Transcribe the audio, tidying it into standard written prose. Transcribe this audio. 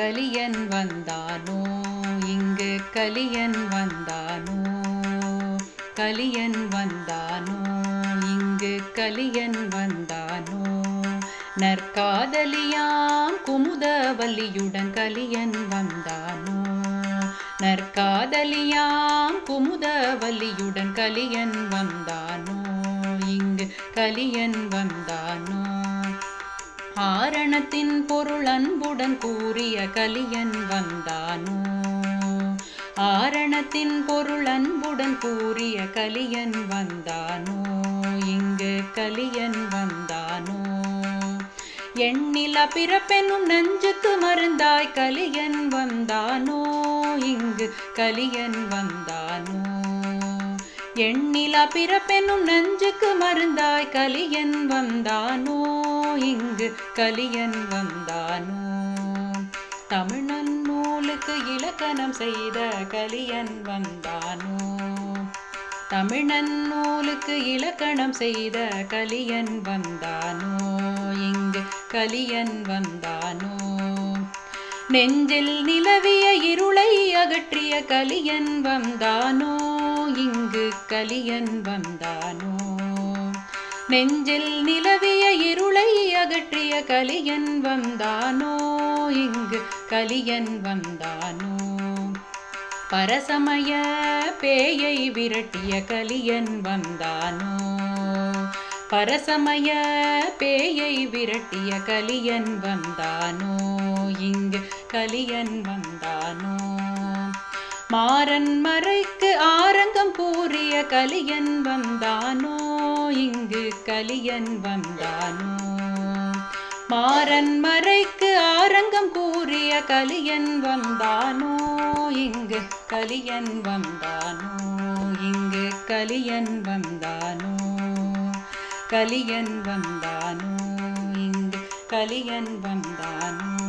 கலியன் வந்தானோ இங்கு கலியன் வந்தானோ கலியன் வந்தானோ இங்கு கலியன் வந்தானோ நற்காதலியாம் குமுதவல்லியுடன் கலியன் வந்தானோ நற்காதலியாம் குமுதவல்லியுடன் கலியன் வந்தானோ இங்கு கலியன் வந்தானோ ஆரணத்தின் பொருள் அன்புடன் கூறிய கலியன் வந்தானோ ஆரணத்தின் பொருள் அன்புடன் கூறிய கலியன் வந்தானோ இங்கு கலியன் வந்தானோ எண்ணில பிறப்பெனும் நஞ்சுக்கு மருந்தாய் கலியன் வந்தானோ இங்கு கலியன் வந்தானோ எண்ணில பிறப்பெனும் நஞ்சுக்கு மருந்தாய் கலியன் வந்தானோ இங்கு கலியன் வந்தானோ தமிழன் நூலுக்கு இலக்கணம் செய்த கலியன் வந்தானோ தமிழன் நூலுக்கு இலக்கணம் செய்த கலியன் வந்தானோ இங்கு கலியன் வந்தானோ நெஞ்சில் நிலவிய இருளை அகற்றிய கலியன் வந்தானோ இங்கு கலியன் வந்தானோ நெஞ்சில் நிலவிய இருளை அகற்றிய கலியன் வந்தானோ இங்கு கலியன் வந்தானோ பரசமய பேயை விரட்டிய கலியன் வந்தானோ பரசமய பேயை விரட்டிய கலியன் வந்தானோ இங்கு கலியன் வந்தானோ மாறன் மறைக்கு ஆரங்கம் கூறிய கலியன் வந்தானோ இங்கு கலியன் வந்தானோ மாறன் மறைக்கு ஆரங்கம் கூறிய கலியன் வந்தானோ இங்கு கலியன் வந்தானோ இங்கு கலியன் வந்தானோ கலியன் வந்தானோ இங்கு கலியன் வந்தானோ